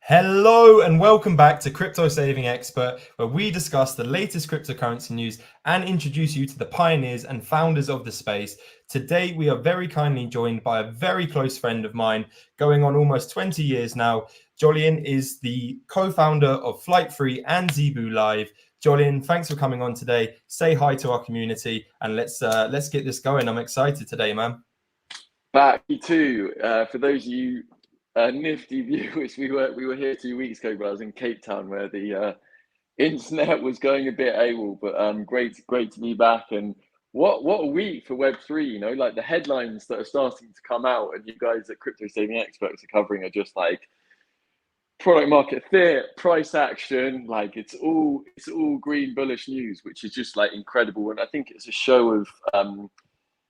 Hello and welcome back to Crypto Saving Expert, where we discuss the latest cryptocurrency news and introduce you to the pioneers and founders of the space. Today, we are very kindly joined by a very close friend of mine, going on almost 20 years now. Jolyon is the co-founder of Flight3 and Zebu Live. Jolyon, thanks for coming on today. Say hi to our community and let's get this going. I'm excited today, man. Back too. For those of you nifty viewers, we were here 2 weeks ago, but I was in Cape Town where the internet was going a bit AWOL. But great to be back. And what a week for Web3. You know, like the headlines that are starting to come out, and you guys at Crypto Saving Experts are covering are just like product market fit, price action. Like it's all green bullish news, which is just like incredible. And I think it's a show of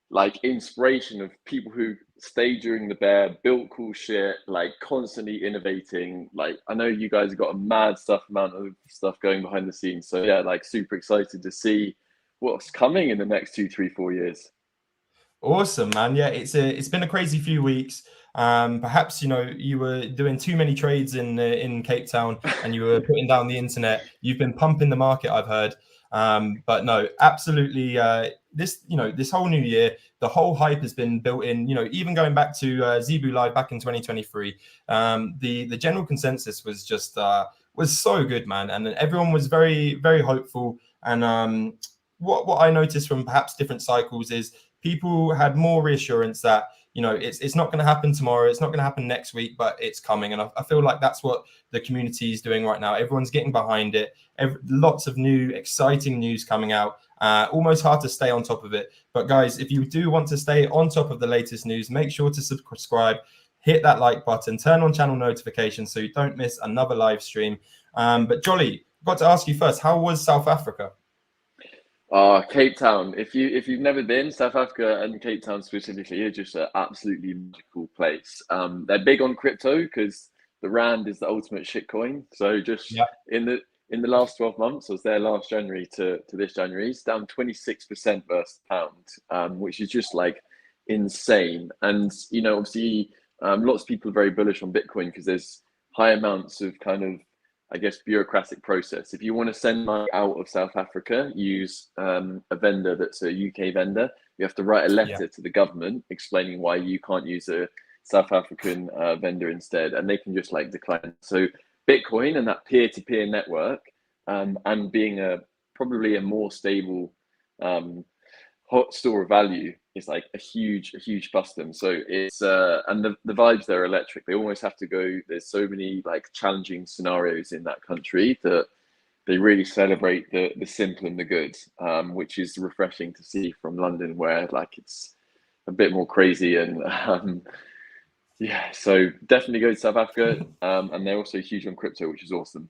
like inspiration of people who stayed during the bear, built cool shit, like constantly innovating. Like I know you guys have got a mad amount of stuff going behind the scenes. So yeah, like super excited to see what's coming in the next 2, 3, 4 years. Awesome, man. Yeah, it's been a crazy few weeks. Perhaps you were doing too many trades in Cape Town and you were putting down the internet. You've been pumping the market, I've heard. But no, absolutely. This whole new year, the whole hype has been built in. Even going back to Zebu Live back in 2023, the general consensus was just was so good, man, and everyone was very very hopeful. And what I noticed from perhaps different cycles is people had more reassurance that it's not going to happen tomorrow, it's not going to happen next week, but it's coming. And I feel like that's what the community is doing right now. Everyone's getting behind it. Lots of new exciting news coming out. Almost hard to stay on top of it, but guys, if you do want to stay on top of the latest news, make sure to subscribe, hit that like button, turn on channel notifications so you don't miss another live stream. But Jolly, got to ask you first, how was South Africa? Cape Town. If you've never been, South Africa and Cape Town specifically are just an absolutely magical place. They're big on crypto because the rand is the ultimate shitcoin. So just in the last 12 months, I was there last January to this January, it's down 26% versus pound, which is just like insane. And obviously, lots of people are very bullish on Bitcoin because there's high amounts of kind of, I guess, bureaucratic process. If you want to send money out of South Africa, use a vendor that's a UK vendor. You have to write a letter to the government explaining why you can't use a South African vendor instead, and they can just like decline. So Bitcoin and that peer-to-peer network, and being probably a more stable hot store of value is like a huge plus them. So it's and the vibes there are electric. They almost have to go. There's so many like challenging scenarios in that country that they really celebrate the simple and the good, which is refreshing to see from London, where like it's a bit more crazy. And yeah, so definitely go to South Africa, and they're also huge on crypto, which is awesome.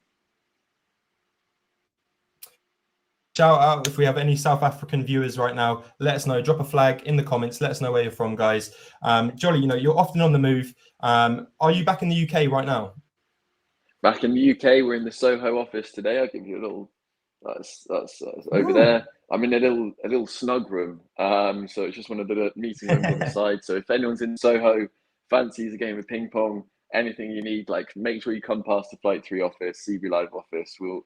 Shout out if we have any South African viewers right now. Let us know. Drop a flag in the comments. Let us know where you're from, guys. Jolly, you're often on the move. Are you back in the UK right now? Back in the UK, we're in the Soho office today. I'll give you a little. That's over there. I'm in a little snug room. So it's just one of the meeting rooms on the side. So if anyone's in Soho, fancies a game of ping pong, anything you need, like make sure you come past the Flight3 office, CB Live office. We'll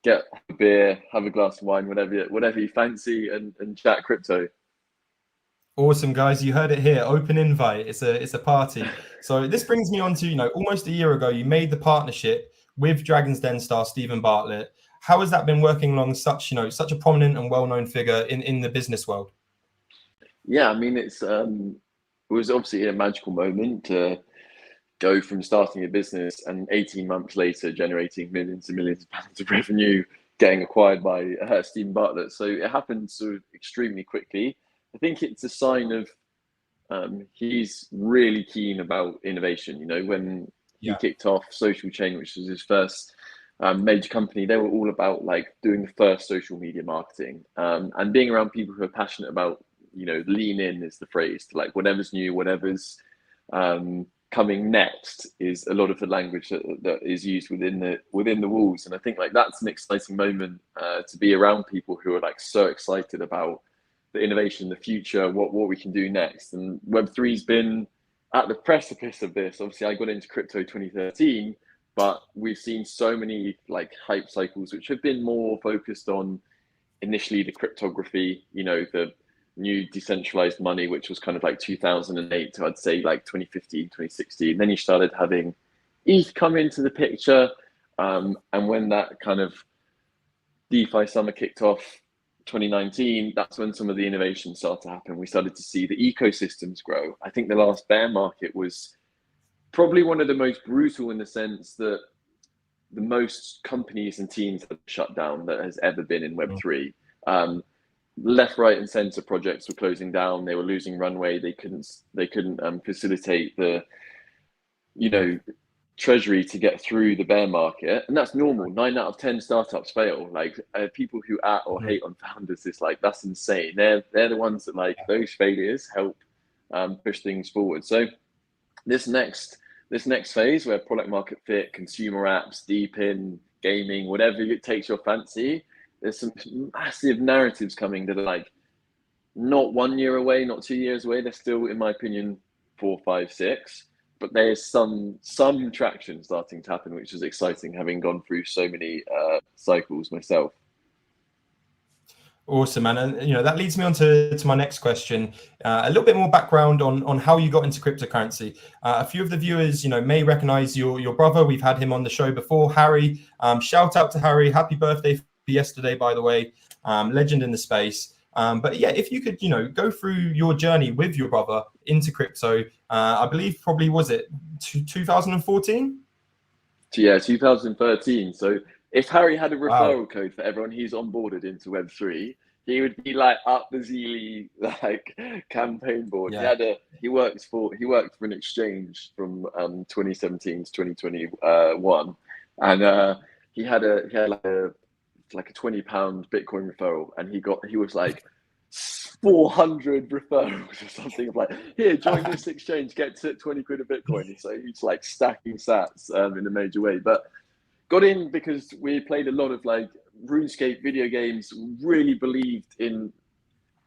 get a beer, have a glass of wine, whatever you fancy, and chat crypto. Awesome, guys. You heard it here. Open invite. It's a party. So this brings me on to, almost a year ago, you made the partnership with Dragon's Den star Stephen Bartlett. How has that been working along such a prominent and well-known figure in the business world? Yeah, I mean, it was obviously a magical moment to go from starting a business and 18 months later generating millions and millions of pounds of revenue, getting acquired by Stephen Bartlett. So it happened sort of extremely quickly. I think it's a sign of he's really keen about innovation. When he kicked off Social Chain, which was his first major company, they were all about like doing the first social media marketing, and being around people who are passionate about, lean in is the phrase to like whatever's new, whatever's coming next is a lot of the language that is used within the walls. And I think like that's an exciting moment to be around people who are like so excited about the innovation, the future, what we can do next. And Web3's been at the precipice of this. Obviously, I got into crypto 2013, but we've seen so many like hype cycles which have been more focused on initially the cryptography, the new decentralized money, which was kind of like 2008 to I'd say like 2015, 2016. And then you started having ETH come into the picture. And when that kind of DeFi summer kicked off 2019, that's when some of the innovations started to happen. We started to see the ecosystems grow. I think the last bear market was probably one of the most brutal in the sense that the most companies and teams have shut down that has ever been in Web3. Left, right, and center projects were closing down. They were losing runway. They couldn't facilitate the, treasury to get through the bear market, and that's normal. 9 out of 10 startups fail. Like people who at or hate on founders is like, that's insane. They're the ones that like those failures help push things forward. So this next phase where product market fit, consumer apps, deep in gaming, whatever it takes your fancy, there's some massive narratives coming that are like not 1 year away, not 2 years away. They're still, in my opinion, 4, 5, 6. But there's some traction starting to happen, which is exciting, having gone through so many cycles myself. Awesome, man. And that leads me on to my next question. A little bit more background on how you got into cryptocurrency. A few of the viewers, may recognize your brother. We've had him on the show before, Harry. Shout out to Harry. Happy birthday for yesterday, by the way. Legend in the space. But yeah, if you could, go through your journey with your brother into crypto. I believe probably was it 2014? Yeah, 2013. So if Harry had a referral code for everyone he's onboarded into Web3, he would be like up the Zeely like campaign board. Yeah. He worked for an exchange from 2017 to 2021, and he had like a £20 Bitcoin referral, and he was like 400 referrals or something of like, here, join this exchange, get to 20 quid a Bitcoin. So he's like stacking sats in a major way. But got in because we played a lot of like RuneScape video games, really believed in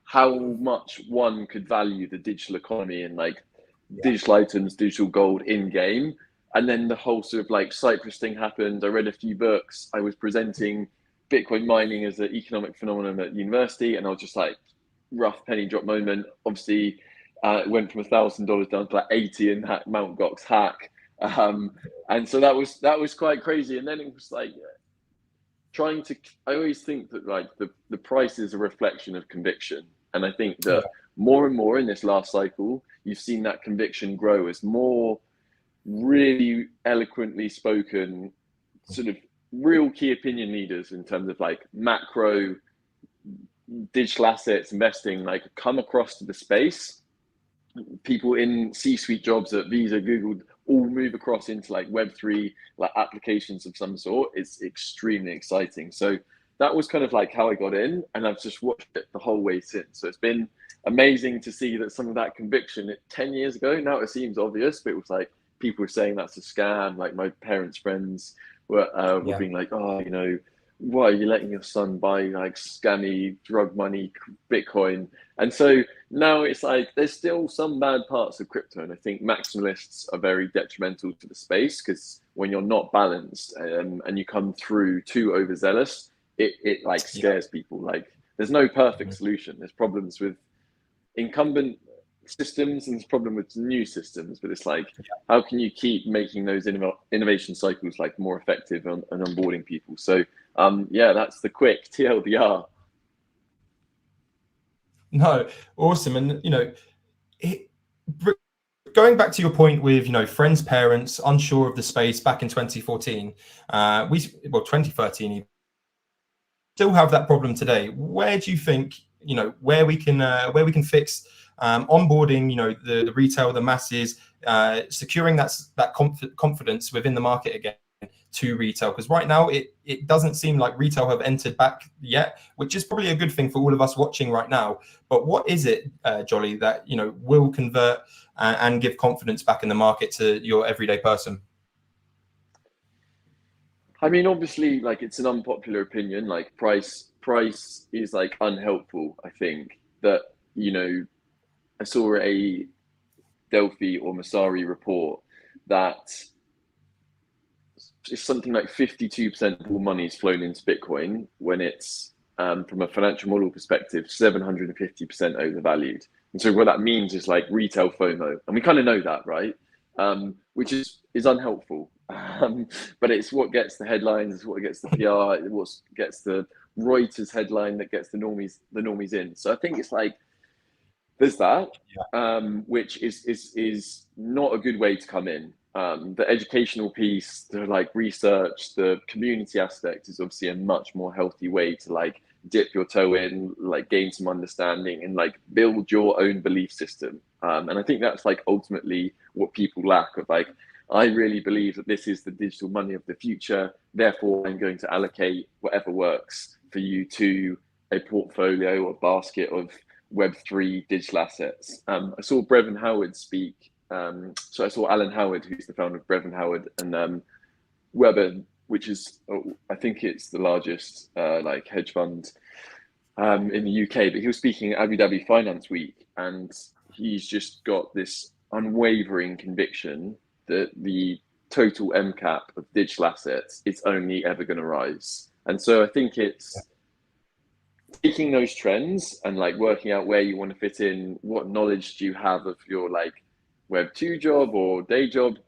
how much one could value the digital economy and like digital items, digital gold in game. And then the whole sort of like Cyprus thing happened. I read a few books. I was presenting Bitcoin mining as an economic phenomenon at university, and I was just like, rough penny drop moment. Obviously, it went from $1,000 down to like 80 in that Mt. Gox hack, and so that was quite crazy. And then it was like I always think that like the price is a reflection of conviction, and I think that more and more in this last cycle, you've seen that conviction grow as more really eloquently spoken sort of real key opinion leaders in terms of like macro digital assets investing like come across to the space. People in C-suite jobs at Visa, Google, all move across into like Web3 like applications of some sort. It's extremely exciting. So that was kind of like how I got in, and I've just watched it the whole way since. So it's been amazing to see that some of that conviction 10 years ago, now it seems obvious, but it was like people were saying that's a scam. Like my parents' friends were being like, oh, why are you letting your son buy like scammy drug money Bitcoin? And so now it's like there's still some bad parts of crypto, and I think maximalists are very detrimental to the space, because when you're not balanced and you come through too overzealous, it like scares people. Like there's no perfect solution. There's problems with incumbent systems and there's problem with new systems, but it's like how can you keep making those innovation cycles like more effective and onboarding people? So that's the quick TLDR. No, awesome. And going back to your point with friends, parents unsure of the space back in 2014, 2013, even, still have that problem today. Where do you think where we can fix onboarding the retail, the masses, securing that confidence within the market again to retail? Because right now it doesn't seem like retail have entered back yet, which is probably a good thing for all of us watching right now. But what is it, Jolly, that will convert and give confidence back in the market to your everyday person? I mean, obviously, like it's an unpopular opinion. Like price is like unhelpful. I think that I saw a Delphi or Masari report that it's something like 52% of all money is flown into Bitcoin when it's from a financial model perspective, 750% overvalued. And so what that means is like retail FOMO, and we kind of know that, right? Which is unhelpful. But it's what gets the headlines, it's what gets the PR, it's what gets the Reuters headline that gets the normies in. So I think it's like there's that, which is not a good way to come in. The educational piece, the like research, the community aspect is obviously a much more healthy way to like dip your toe in, like gain some understanding and like build your own belief system. And I think that's like ultimately what people lack of like, I really believe that this is the digital money of the future. Therefore, I'm going to allocate whatever works for you to a portfolio or basket of Web3 digital assets. I saw Brevin Howard speak. So I saw Alan Howard, who's the founder of Brevin Howard, and Weber, which is, I think it's the largest like hedge fund in the UK. But he was speaking at Abu Dhabi Finance Week, and he's just got this unwavering conviction that the total MCAP of digital assets is only ever going to rise. And so I think it's taking those trends and like working out where you want to fit in, what knowledge do you have of your like Web2 job or day job,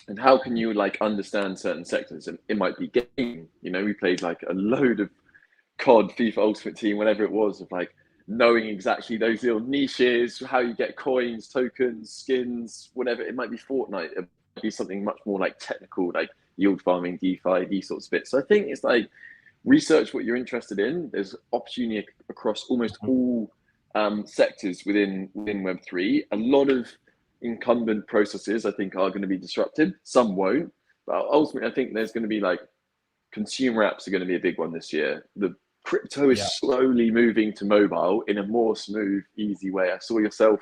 and how can you like understand certain sectors. And it might be gaming, you know, we played like a load of COD, FIFA Ultimate Team, whatever it was, of like knowing exactly those little niches, how you get coins, tokens, skins, whatever. It might be Fortnite, it might be something much more like technical, like yield farming, DeFi, these sorts of bits. So I think it's like research what you're interested in. There's opportunity across almost all sectors within Web3. A lot of incumbent processes I think are going to be disrupted. Some won't, but ultimately I think there's going to be like consumer apps are going to be a big one this year. The crypto is slowly moving to mobile in a more smooth, easy way. I saw yourself,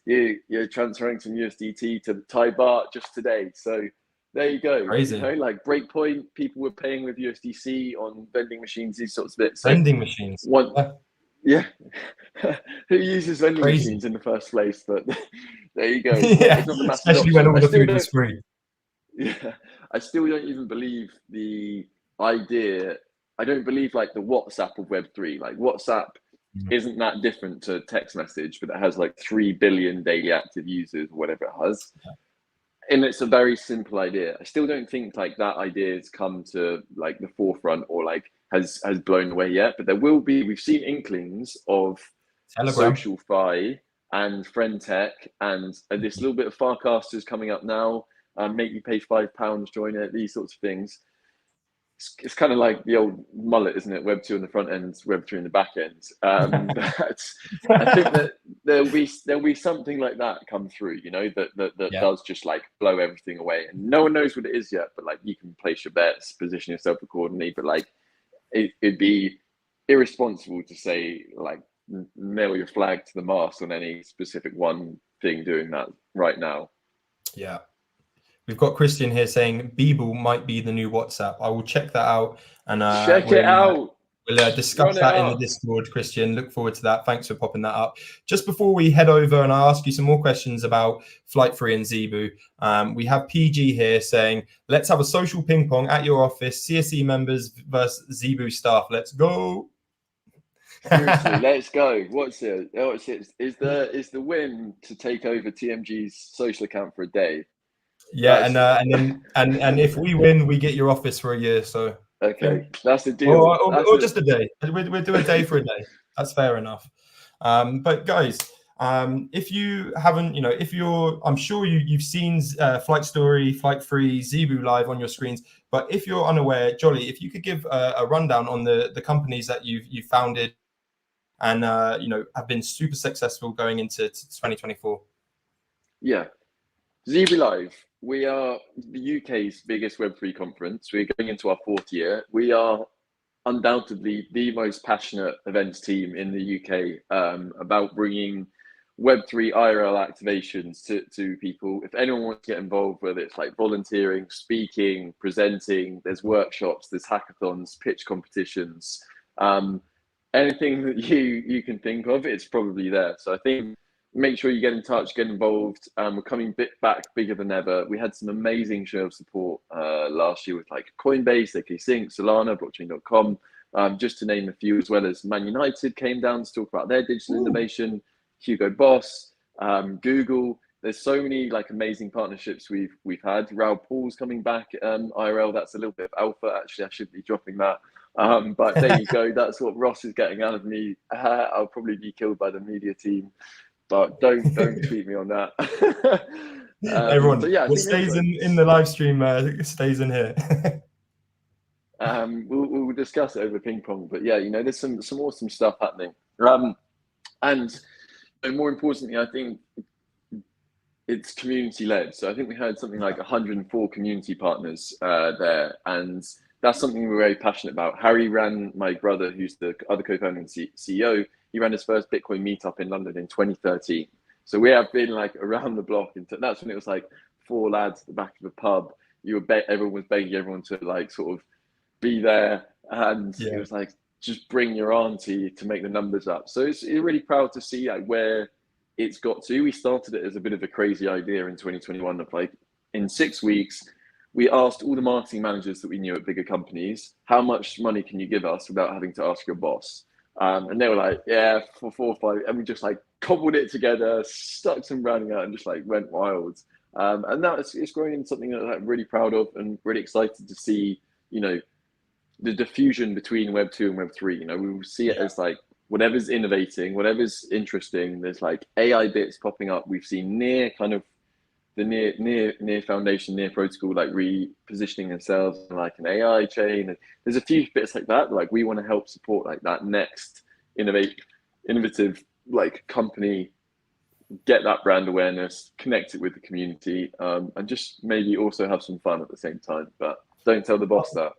you're transferring some USDT to Thai baht just today. So there you go. Crazy. You know, like Breakpoint, people were paying with USDC on vending machines, these sorts of bits. So vending machines. Yeah. Who uses vending machines in the first place? But there you go. It's not the massive especially when all the food is free. Yeah, I still don't even believe the idea. I don't believe like the WhatsApp of Web3. Like WhatsApp isn't that different to text message, but it has like 3 billion daily active users, or whatever it has. And it's a very simple idea. I still don't think like that idea has come to like the forefront or like has blown away yet, but there will be. We've seen inklings of Telegram, social fi and friend tech, and this little bit of Farcasters coming up now. Make you pay £5, join it, these sorts of things. It's kind of like the old mullet, isn't it? Web2 on the front end, Web3 in the back end. But I think that there'll be something like that come through, you know, that does just like blow everything away. And no one knows what it is yet, but like you can place your bets, position yourself accordingly. But like it'd be irresponsible to say like nail your flag to the mast on any specific one thing doing that right now. Yeah. We've got Christian here saying Beeble might be the new WhatsApp. I will check that out and check it out. We'll discuss that in the Discord, Christian. Look forward to that. Thanks for popping that up. Just before we head over and I ask you some more questions about Flight3 and Zebu, we have PG here saying, let's have a social ping pong at your office, CSE members versus Zebu staff. Let's go. Seriously, let's go. What's it? Is the win to take over TMG's social account for a day? Yeah, and if we win, we get your office for a year. So okay, that's a deal. Or just a day. We'll do a day for a day. That's fair enough. But guys, if you haven't, you know, I'm sure you've seen Flight Story, Flight3, Zebu live on your screens. But if you're unaware, Jolly, if you could give a rundown on the companies that you've founded and you know, have been super successful going into 2024. Yeah, Zebu Live. We are the UK's biggest Web3 conference. We're going into our 4th year. We are undoubtedly the most passionate events team in the UK about bringing Web3 IRL activations to people. If anyone wants to get involved, whether it's like volunteering, speaking, presenting, there's workshops, there's hackathons, pitch competitions, anything that you can think of, it's probably there. So I think make sure you get in touch, get involved. We're coming back bigger than ever. We had some amazing show of support last year with like Coinbase, AK Sync, Solana, blockchain.com, just to name a few, as well as Man United came down to talk about their digital innovation, Hugo Boss, Google. There's so many like amazing partnerships we've had. Raoul Paul's coming back IRL. That's a little bit of alpha. Actually, I should be dropping that. But there you go. That's what Ross is getting out of me. I'll probably be killed by the media team, but don't tweet me on that. Everyone, so yeah, I what think stays in the live stream stays in here. we'll discuss it over ping pong, but yeah, there's some awesome stuff happening. And more importantly, I think it's community led. So I think we had something like 104 community partners there, and that's something we're very passionate about. Harry ran, my brother, who's the other co-founder and CEO, he ran his first Bitcoin meetup in London in 2013. So we have been like around the block, and that's when it was like 4 lads at the back of a pub. Everyone was begging everyone to like sort of be there, and it was like, just bring your auntie to make the numbers up. So it's really proud to see like where it's got to. We started it as a bit of a crazy idea in 2021 of like, in 6 weeks, we asked all the marketing managers that we knew at bigger companies, how much money can you give us without having to ask your boss? And they were like, yeah, for 4 or 5. And we just like cobbled it together, stuck some branding out, and just like went wild. And now it's growing into something that I'm really proud of and really excited to see, the diffusion between Web 2 and Web 3. We will see it as like, whatever's innovating, whatever's interesting, there's like AI bits popping up. We've seen near foundation, near protocol, like repositioning themselves in like an AI chain. And there's a few bits like that. Like we want to help support like that next innovative like company, get that brand awareness, connect it with the community, and just maybe also have some fun at the same time. But don't tell the boss that.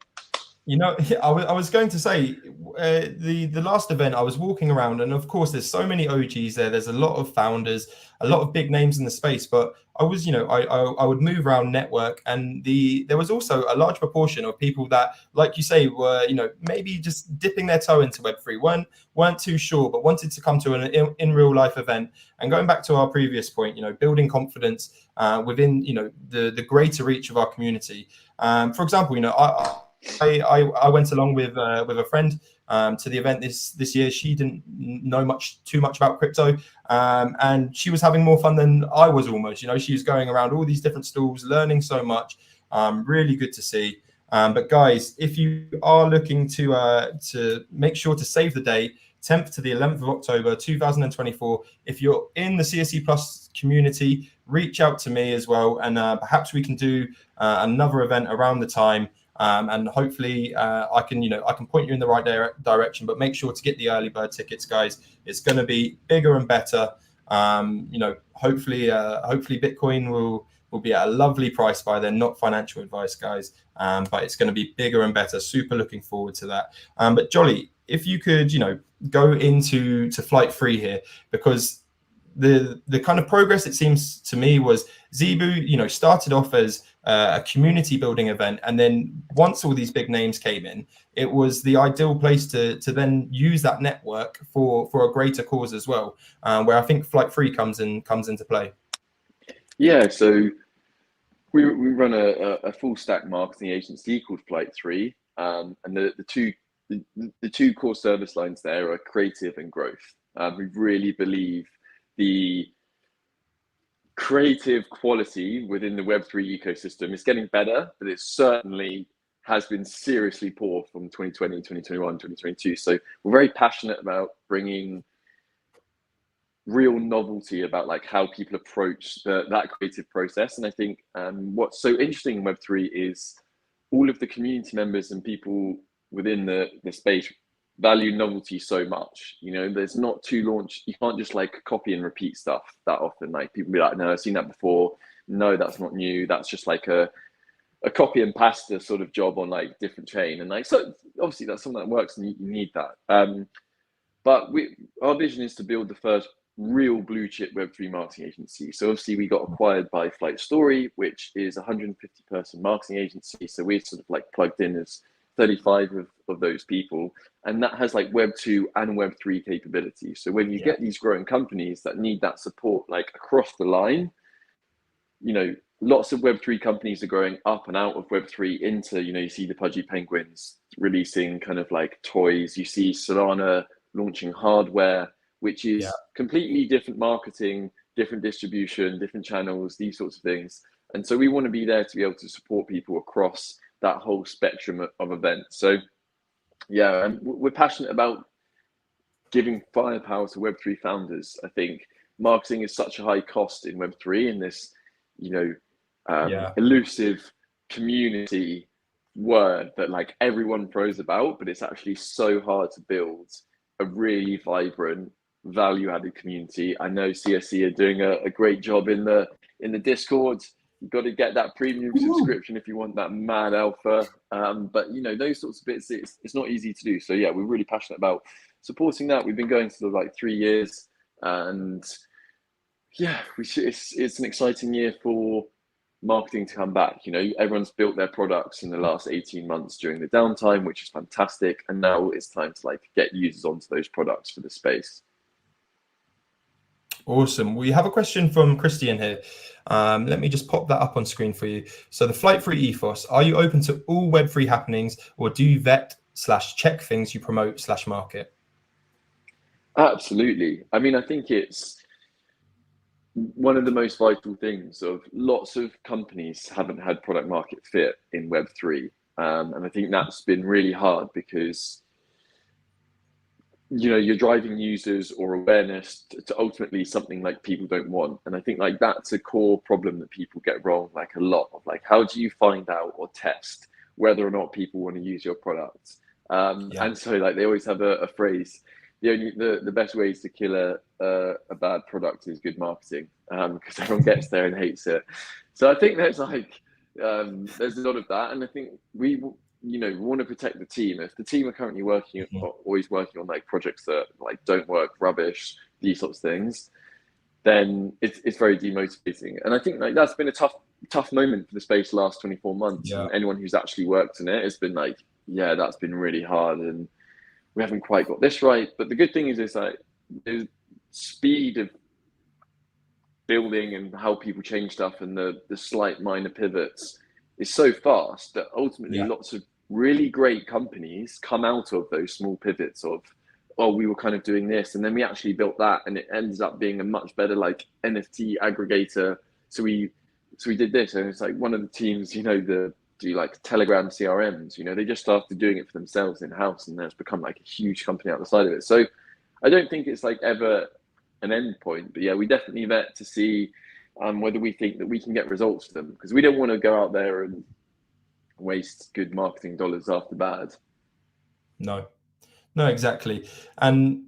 I was going to say, the last event, I was walking around, and of course there's so many OGs there. There's a lot of founders, a lot of big names in the space, but I was, I would move around, network, and there was also a large proportion of people that, like you say, were, maybe just dipping their toe into Web3, weren't too sure, but wanted to come to an in real life event. And going back to our previous point, building confidence within, the greater reach of our community. For example, I went along with a friend to the event this year. She didn't know too much about crypto, and she was having more fun than I was almost. She was going around all these different stalls, learning so much. Really good to see. But guys, if you are looking to make sure to save the date, 10th to the 11th of October 2024. If you're in the CSC Plus community, reach out to me as well, and perhaps we can do another event around the time. And hopefully I can point you in the right direction, but make sure to get the early bird tickets, guys. It's going to be bigger and better. Hopefully Bitcoin will be at a lovely price by then. Not financial advice, guys, but it's going to be bigger and better. Super looking forward to that. But Jolly, if you could, go into Flight3 here, because the kind of progress, it seems to me, was Zebu, started off as a community building event, and then once all these big names came in, it was the ideal place to then use that network for a greater cause as well, where I think Flight3 comes into play. Yeah, so we run a full stack marketing agency called Flight3, and the two core service lines there are creative and growth. We really believe the creative quality within the Web3 ecosystem is getting better, but it certainly has been seriously poor from 2020, 2021, 2022. So we're very passionate about bringing real novelty about like how people approach that creative process. And I think what's so interesting in Web3 is all of the community members and people within the space value novelty so much. There's not too launch. You can't just like copy and repeat stuff that often. Like people be like, no, I've seen that before. No, that's not new. That's just like a copy and pasta sort of job on like different chain. And like, so obviously that's something that works, and you need that. But our vision is to build the first real blue chip Web3 marketing agency. So obviously we got acquired by Flight Story, which is a 150 person marketing agency. So we're sort of like plugged in as 35 of those people, and that has like Web 2 and Web 3 capabilities. So when you get these growing companies that need that support like across the line, you know, lots of Web3 companies are growing up and out of Web3 into, you know, you see the Pudgy Penguins releasing kind of like toys, you see Solana launching hardware, which is completely different marketing, different distribution, different channels, these sorts of things. And so we want to be there to be able to support people across that whole spectrum of events. So yeah, and we're passionate about giving firepower to Web3 founders. I think marketing is such a high cost in Web3 in this, you know, elusive community word that like everyone throws about, but it's actually so hard to build a really vibrant, value-added community. I know CSC are doing a great job in the Discord. You've got to get that premium subscription if you want that mad alpha. But you know, those sorts of bits, it's not easy to do. So yeah, we're really passionate about supporting that. We've been going for like 3 years, and yeah, it's an exciting year for marketing to come back. You know, everyone's built their products in the last 18 months during the downtime, which is fantastic. And now it's time to like get users onto those products for the space. Awesome. We have a question from Christian here. Let me just pop that up on screen for you. So the Flight3 ethos, are you open to all Web3 happenings, or do you vet/check things you promote/market? Absolutely. I mean, I think it's one of the most vital things of lots of companies haven't had product market fit in Web3. And I think that's been really hard because, you know, you're driving users or awareness to ultimately something like people don't want. And I think like that's a core problem that people get wrong, like a lot of like, how do you find out or test whether or not people want to use your product? And so like they always have a phrase, the best ways to kill a bad product is good marketing, because everyone gets there and hates it. So I think there's like there's a lot of that, and I think we want to protect the team. If the team are currently always working on like projects that like don't work, rubbish, these sorts of things, then it's very demotivating. And I think like that's been a tough moment for the space the last 24 months. And anyone who's actually worked in it has been like, yeah, that's been really hard, and we haven't quite got this right. But the good thing is like the speed of building and how people change stuff and the slight minor pivots is so fast that ultimately lots of really great companies come out of those small pivots of, oh, we were kind of doing this and then we actually built that, and it ends up being a much better like NFT aggregator. So we did this, and it's like one of the teams, you know, do like Telegram CRMs, you know, they just started doing it for themselves in house, and then it's become like a huge company out the side of it. So I don't think it's like ever an end point, but yeah, we definitely vet to see whether we think that we can get results for them, because we don't want to go out there and waste good marketing dollars after bad. No, exactly. And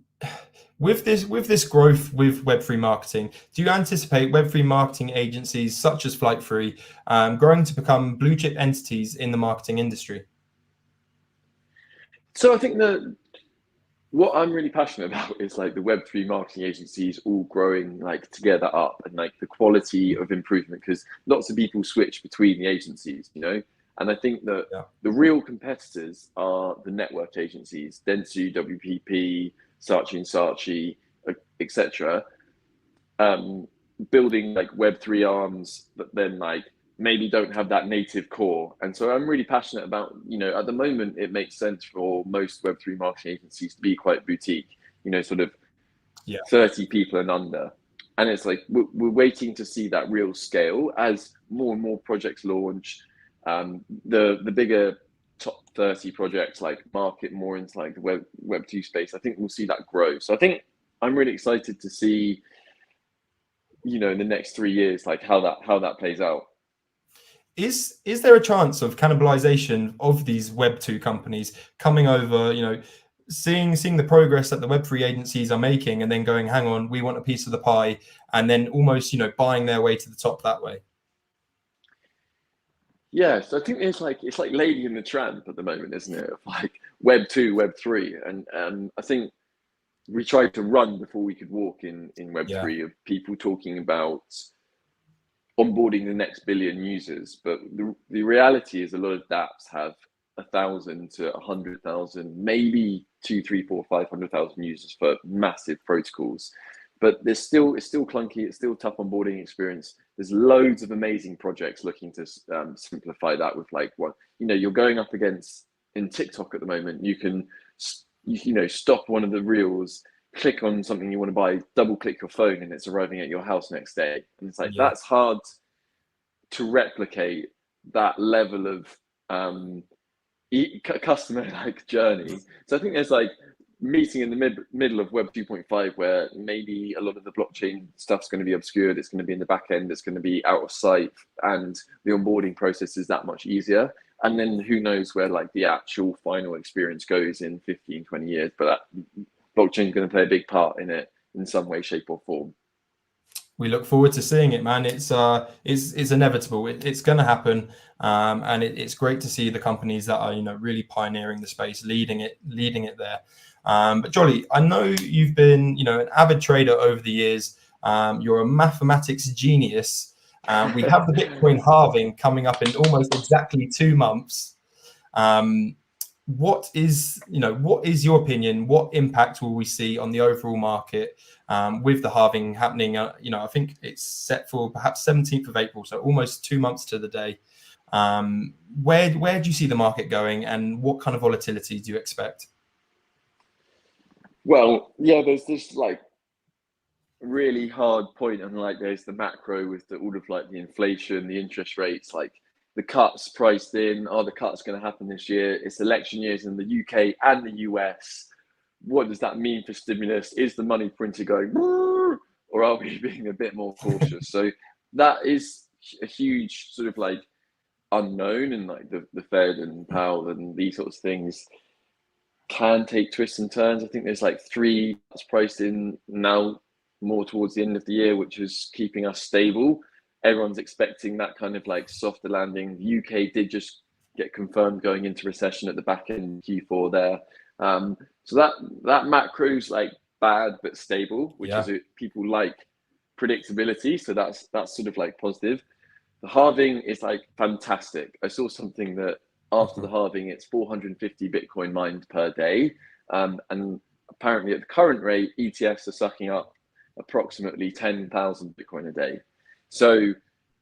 with this growth with Web3 marketing, do you anticipate Web3 marketing agencies such as Flight3 growing to become blue chip entities in the marketing industry? So I think that what I'm really passionate about is like the Web3 marketing agencies all growing like together up, and like the quality of improvement, because lots of people switch between the agencies, you know. And I think that the real competitors are the network agencies, Dentsu, WPP, Saatchi and Saatchi, etc. Building like Web3 arms that then like maybe don't have that native core. And so I'm really passionate about, you know, at the moment, it makes sense for most Web3 marketing agencies to be quite boutique, you know, sort of 30 people and under. And it's like, we're waiting to see that real scale as more and more projects launch. The bigger top 30 projects like market more into like the Web2 space. I think we'll see that grow. So I think I'm really excited to see, you know, in the next 3 years, like how that plays out. Is there a chance of cannibalization of these Web2 companies coming over, you know, seeing the progress that the Web3 agencies are making and then going, hang on, we want a piece of the pie, and then almost, you know, buying their way to the top that way? Yeah, so I think it's like Lady in the Tramp at the moment, isn't it? Like Web2, Web3, and I think we tried to run before we could walk in Web3 of people talking about onboarding the next billion users, but the reality is a lot of dApps have 1,000 to 100,000, maybe 2, 3, 4, 500,000 users for massive protocols. But it's still clunky. It's still tough onboarding experience. There's loads of amazing projects looking to simplify that with like what you're going up against in TikTok at the moment. You can stop one of the reels, click on something you want to buy, double click your phone, and it's arriving at your house next day. And it's like that's hard to replicate that level of customer like journey. So I think there's like meeting in the middle of Web 2.5 where maybe a lot of the blockchain stuff's going to be obscured. It's going to be in the back end. It's going to be out of sight, and the onboarding process is that much easier. And then who knows where like the actual final experience goes in 15, 20 years. But blockchain is going to play a big part in it in some way, shape, or form. We look forward to seeing it, man. It's inevitable. It's going to happen, and it's great to see the companies that are really pioneering the space, leading it there. But Jolly, I know you've been an avid trader over the years. You're a mathematics genius. We have the Bitcoin halving coming up in almost exactly 2 months. What is your opinion? What impact will we see on the overall market with the halving happening? I think it's set for perhaps 17th of April, so almost 2 months to the day. Where do you see the market going, and what kind of volatility do you expect? Well, yeah, there's this like really hard point, and like there's the macro with all of like the inflation, the interest rates, like the cuts priced in. Are the cuts going to happen this year? It's election years in the UK and the US. What does that mean for stimulus? Is the money printer going, or are we being a bit more cautious? So that is a huge sort of like unknown, and like the Fed and Powell and these sorts of things can take twists and turns. I think there's like 3 cuts priced in now, more towards the end of the year, which is keeping us stable. Everyone's expecting that kind of like softer landing. The UK did just get confirmed going into recession at the back end Q4 there. So that macro's like bad but stable, which is people like predictability. So that's sort of like positive. The halving is like fantastic. I saw something that after the halving, it's 450 Bitcoin mined per day. And apparently at the current rate, ETFs are sucking up approximately 10,000 Bitcoin a day. So,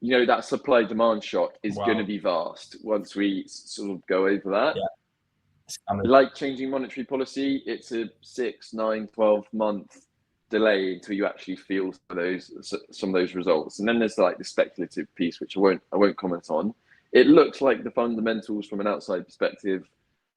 that supply demand shock is going to be vast once we sort of go over that. Like changing monetary policy, it's a 6, 9, 12 month delay until you actually feel some of those results. And then there's like the speculative piece, which I won't comment on. It looks like the fundamentals from an outside perspective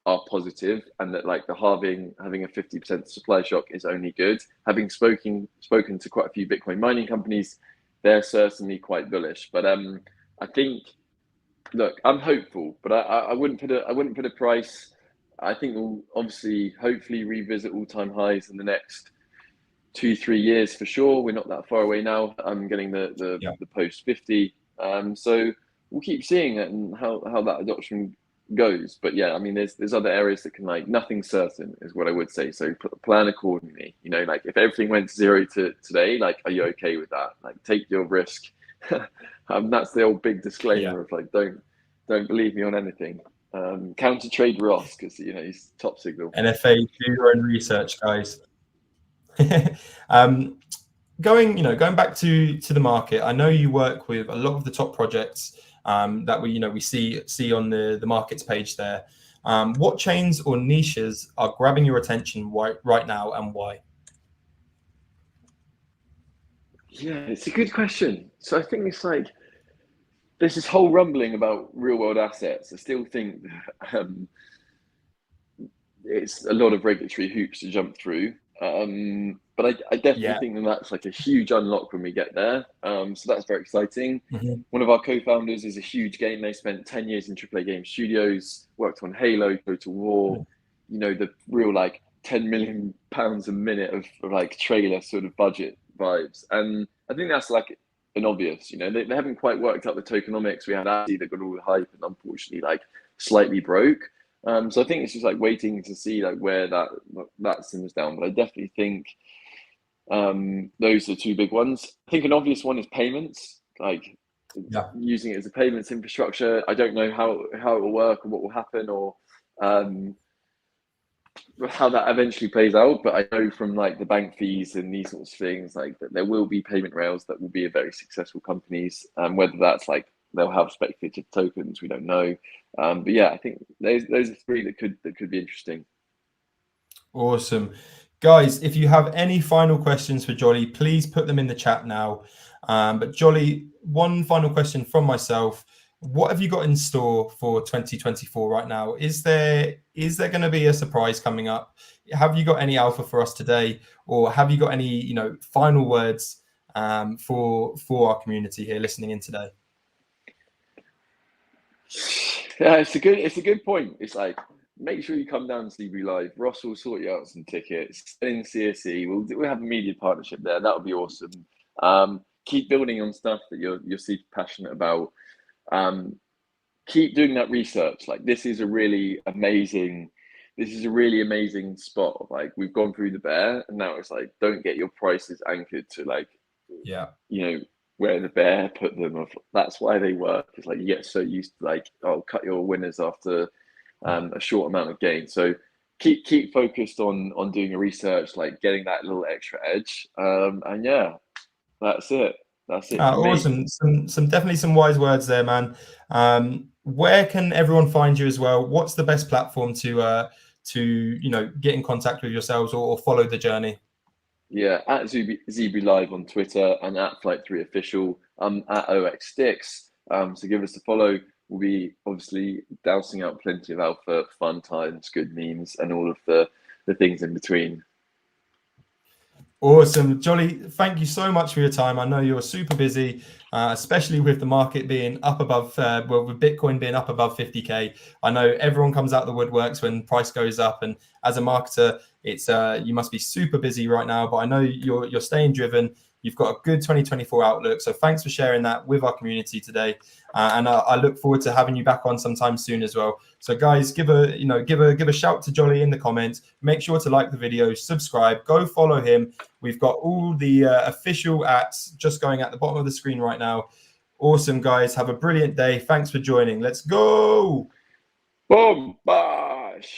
are positive, and that like the halving, having a 50% supply shock is only good. Having spoken to quite a few Bitcoin mining companies, they're certainly quite bullish. But I think, look, I'm hopeful, but I wouldn't put a price. I think we'll obviously hopefully revisit all-time highs in the next 2-3 years for sure. We're not that far away now. I'm getting the post 50. So we'll keep seeing it and how that adoption goes. But yeah, I mean, there's other areas that can like nothing certain is what I would say. So plan accordingly. Like if everything went to 0 to today, like are you okay with that? Like take your risk. That's the old big disclaimer of like don't believe me on anything. Counter trade Ross because he's top signal. NFA, do your own research, guys. Going back to the market, I know you work with a lot of the top projects that we see on the markets page there. What chains or niches are grabbing your attention right now, and why? Yeah, it's a good question. So I think it's like there's this whole rumbling about real world assets. I still think it's a lot of regulatory hoops to jump through. But I definitely think that's like a huge unlock when we get there. So that's very exciting. One of our co-founders is a huge game. They spent 10 years in AAA game studios, worked on Halo, Total War, the real like 10 million pounds a minute of like trailer sort of budget vibes. And I think that's like an obvious, they haven't quite worked out the tokenomics. We had Addy that got all the hype and unfortunately like slightly broke. So I think it's just like waiting to see like where that simmers down. But I definitely think those are 2 big ones. I think an obvious one is payments. Like using it as a payments infrastructure. I don't know how it will work or what will happen, or how that eventually plays out, but I know from like the bank fees and these sorts of things, like that there will be payment rails that will be a very successful companies. Whether that's like they'll have speculative tokens, we don't know. But yeah, I think those are three that could be interesting. Awesome. Guys, if you have any final questions for Jolly, please put them in the chat now. But Jolly, one final question from myself. What have you got in store for 2024 right now? Is there going to be a surprise coming up? Have you got any alpha for us today, or have you got any final words for our community here listening in today? Yeah, it's a good point. It's like, make sure you come down to Zebu Live. Ross will sort you out some tickets. In CSE, we'll have a media partnership there. That would be awesome. Keep building on stuff that you're super passionate about. Keep doing that research. Like, this is a really amazing spot. Like, we've gone through the bear, and now it's like, don't get your prices anchored to like, where the bear put them. That's why they work. It's like you get so used to like, oh, cut your winners after a short amount of gain. So keep focused on doing your research, like getting that little extra edge. And yeah, that's it. That's it. Awesome. Some definitely some wise words there, man. Where can everyone find you as well? What's the best platform to get in contact with yourselves or follow the journey? Yeah, at Zebu Live on Twitter and at Flight3 Official. At OXSticks. So give us a follow. We'll be obviously dousing out plenty of alpha, fun times, good memes, and all of the things in between. Awesome. Jolly, thank you so much for your time. I know you're super busy, especially with the market being up above, with Bitcoin being up above 50K. I know everyone comes out the woodworks when price goes up. And as a marketer, it's you must be super busy right now, but I know you're staying driven. You've got a good 2024 outlook. So thanks for sharing that with our community today. And I look forward to having you back on sometime soon as well. So guys, give a shout to Jolly in the comments. Make sure to like the video, subscribe, go follow him. We've got all the official ads just going at the bottom of the screen right now. Awesome, guys. Have a brilliant day. Thanks for joining. Let's go. Boom. Bye.